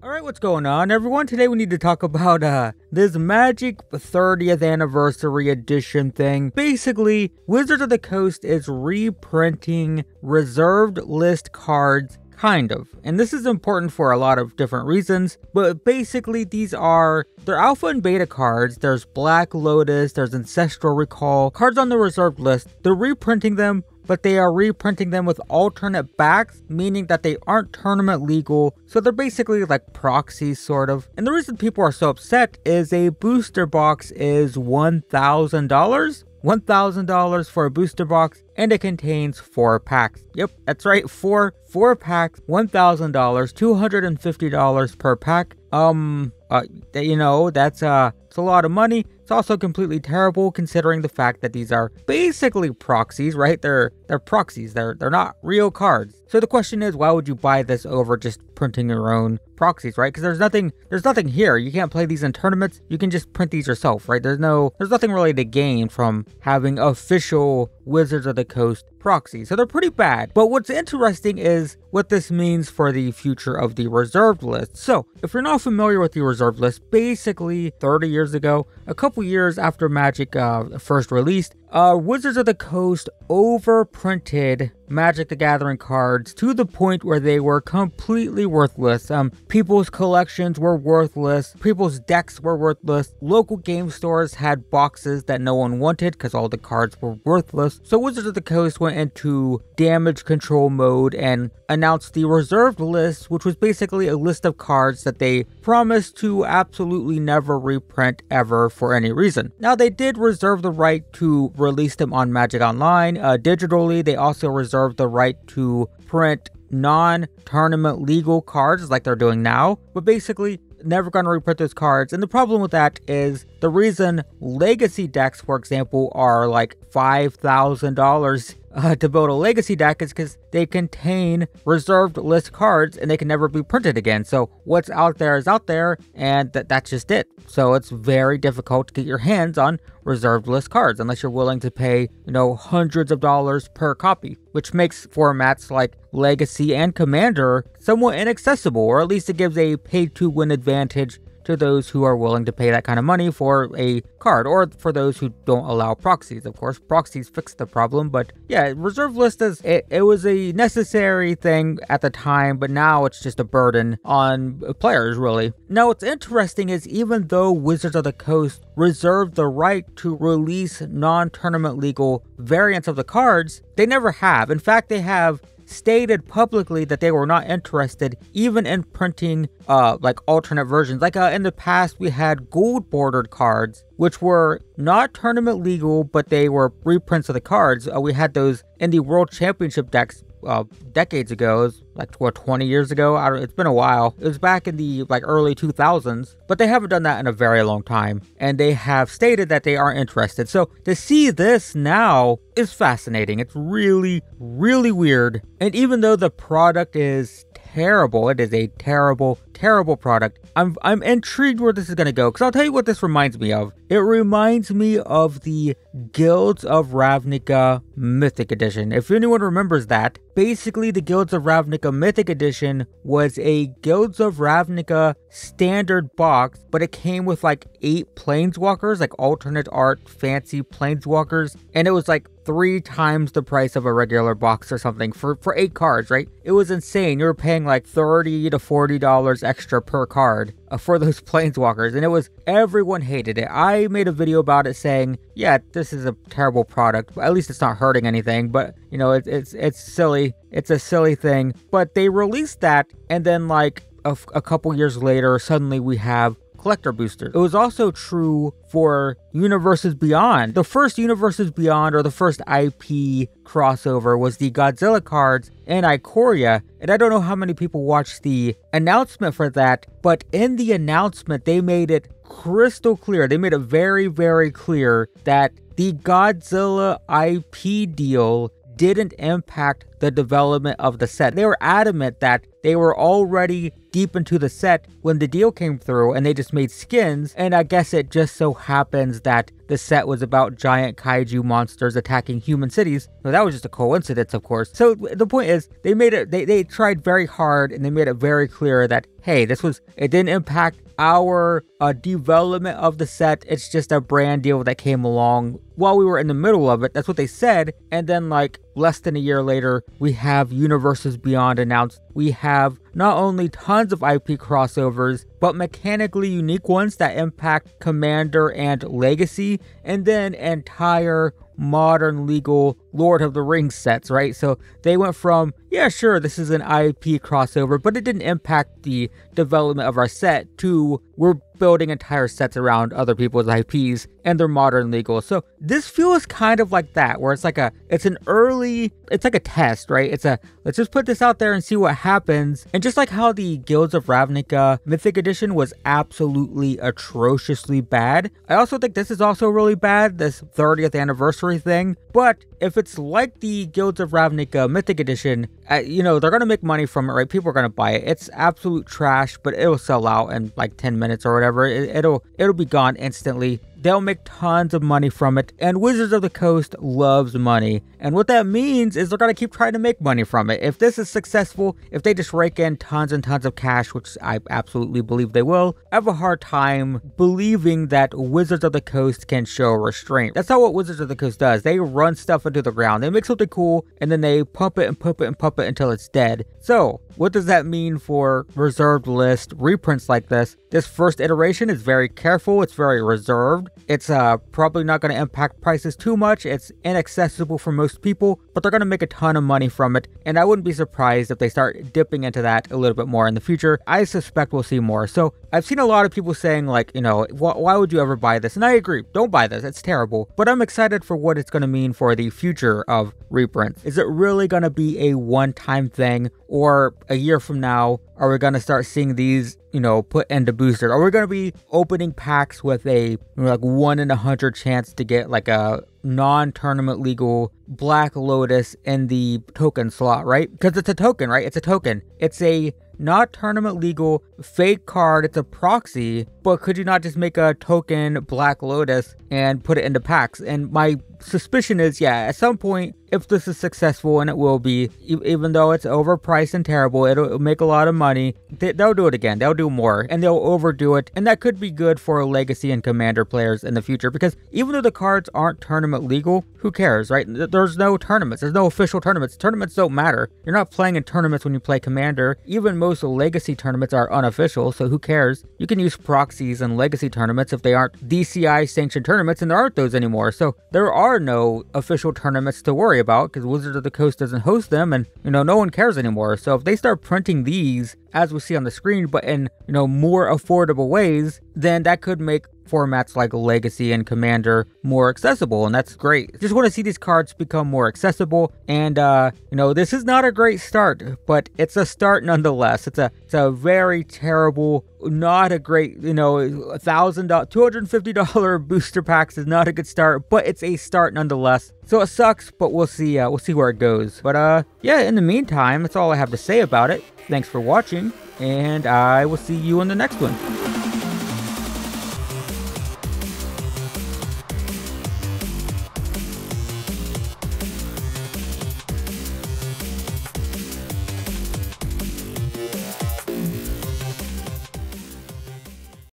Alright, what's going on, everyone? Today we need to talk about this Magic 30th Anniversary Edition thing. Basically, Wizards of the Coast is reprinting reserved list cards, kind of. And this is important for a lot of different reasons, but basically they're alpha and beta cards. There's Black Lotus, there's Ancestral Recall, cards on the reserved list. They're reprinting them, but they are reprinting them with alternate backs, meaning that they aren't tournament legal, so they're basically like proxies, sort of. And the reason people are so upset is a booster box is $1,000. $1,000 for a booster box, and it contains 4 packs. Yep, that's right, four packs, $1,000, $250 per pack. That's it's a lot of money. It's also completely terrible considering the fact that these are basically proxies, right? They're proxies. They're not real cards. So the question is, why would you buy this over just printing your own proxies, right? Because there's nothing here. You can't play these in tournaments. You can just print these yourself, right? There's nothing really to gain from having official Wizards of the Coast proxies. So they're pretty bad. But what's interesting is what this means for the future of the reserved list. So if you're not familiar with the reserved list, basically 30 years ago, a couple years after Magic first released, Wizards of the Coast overprinted Magic the Gathering cards to the point where they were completely worthless. People's collections were worthless. People's decks were worthless. Local game stores had boxes that no one wanted because all the cards were worthless. So Wizards of the Coast went into damage control mode and announced the reserved list, which was basically a list of cards that they promised to absolutely never reprint ever for any reason. Now, they did reserve the right to release them on Magic Online digitally. They also reserved the right to print non-tournament legal cards like they're doing now, but basically never going to reprint those cards. And the problem with that is the reason legacy decks, for example, are like $5,000 to build a legacy deck is because they contain reserved list cards and they can never be printed again. So what's out there is out there, and that's just it. So it's very difficult to get your hands on reserved list cards unless you're willing to pay, hundreds of dollars per copy, which makes formats like Legacy and Commander somewhat inaccessible, or at least it gives a pay-to-win advantage to those who are willing to pay that kind of money for a card, or for those who don't allow proxies. Of course, proxies fix the problem, but yeah, reserve list it was a necessary thing at the time, but now it's just a burden on players, really. Now, what's interesting is even though Wizards of the Coast reserved the right to release non-tournament legal variants of the cards, they never have. In fact, they have stated publicly that they were not interested even in printing like alternate versions. Like in the past, we had gold bordered cards, which were not tournament legal, but they were reprints of the cards. We had those in the World Championship decks decades ago. It was like 20 years ago. It's been a while. It was back in the early 2000s, but they haven't done that in a very long time, and they have stated that they aren't interested. So to see this now is fascinating. It's really, really weird. And even though the product is terrible, it is a terrible product, I'm intrigued where this is going to go, because I'll tell you what this reminds me of. It reminds me of the Guilds of Ravnica Mythic Edition. If anyone remembers that, basically the Guilds of Ravnica Mythic Edition was a Guilds of Ravnica standard box, but it came with like 8 planeswalkers, like alternate art fancy planeswalkers, and it was like 3 times the price of a regular box or something for 8 cards, right? It was insane. You were paying like $30 to $40 extra per card for those planeswalkers, and everyone hated it. I made a video about it saying, yeah, this is a terrible product. At least it's not hurting anything, but it's silly. It's a silly thing. But they released that, and then like a couple years later, suddenly we have collector boosters. It was also true for Universes Beyond. The first Universes Beyond, or the first IP crossover, was the Godzilla cards and Ikoria, and I don't know how many people watched the announcement for that, but in the announcement they made it crystal clear. They made it very, very clear that the Godzilla IP deal didn't impact the development of the set. They were adamant that they were already deep into the set when the deal came through, and they just made skins, and I guess it just so happens that the set was about giant kaiju monsters attacking human cities. So that was just a coincidence, of course. So the point is, they tried very hard, and they made it very clear that hey, it didn't impact our development of the set. It's just a brand deal that came along while we were in the middle of it. That's what they said. And then like less than a year later, we have Universes Beyond announced. We have not only tons of IP crossovers, but mechanically unique ones that impact Commander and Legacy, and then entire modern legal Lord of the Rings sets, right? So they went from, yeah, sure, this is an IP crossover, but it didn't impact the development of our set, to we're building entire sets around other people's IPs and their modern legal. So this feels kind of like that, where it's like it's like a test, right? Let's just put this out there and see what happens. And just like how the Guilds of Ravnica Mythic Edition was absolutely atrociously bad, I also think this is also really bad, this 30th anniversary thing. But if it's like the Guilds of Ravnica Mythic Edition, they're going to make money from it, right? People are going to buy it. It's absolute trash, but it'll sell out in like 10 minutes or whatever. It'll be gone instantly. They'll make tons of money from it, and Wizards of the Coast loves money. And what that means is they're going to keep trying to make money from it. If this is successful, if they just rake in tons and tons of cash, which I absolutely believe they will, I have a hard time believing that Wizards of the Coast can show restraint. That's not what Wizards of the Coast does. They run stuff into the ground. They make something cool, and then they pump it and pump it and pump it until it's dead. So what does that mean for reserved list reprints like this? This first iteration is very careful. It's very reserved. It's probably not going to impact prices too much. It's inaccessible for most people, but they're going to make a ton of money from it. And I wouldn't be surprised if they start dipping into that a little bit more in the future. I suspect we'll see more. So I've seen a lot of people saying like, why would you ever buy this? And I agree, don't buy this. It's terrible. But I'm excited for what it's going to mean for the future of reprints. Is it really going to be a one-time thing, or a year from now, are we going to start seeing these, put into boosters? Are we going to be opening packs with a like 1 in 100 chance to get like a non-tournament legal Black Lotus in the token slot, right? Because it's a token, right? It's a token. It's a not tournament legal fake card. It's a proxy, but could you not just make a token Black Lotus and put it into packs? And my suspicion is, yeah, at some point, if this is successful, and it will be, even though it's overpriced and terrible, it'll make a lot of money. They'll do it again. They'll do more, and they'll overdo it. And that could be good for Legacy and Commander players in the future, because even though the cards aren't tournament legal, who cares, right? There's no tournaments. There's no official tournaments. Tournaments don't matter. You're not playing in tournaments when you play Commander. Even most Legacy tournaments are unofficial, so who cares? You can use proxies in Legacy tournaments if they aren't DCI sanctioned tournaments, and there aren't those anymore. So there are no official tournaments to worry about, because Wizards of the Coast doesn't host them, and no one cares anymore. So if they start printing these, as we see on the screen, but in more affordable ways, then that could make formats like Legacy and Commander more accessible, and that's great. Just want to see these cards become more accessible, and this is not a great start, but it's a start nonetheless. It's a very terrible, not a great, $250 booster packs is not a good start, but it's a start nonetheless. So it sucks, but we'll see where it goes. But yeah, in the meantime, that's all I have to say about it. Thanks for watching, and I will see you in the next one.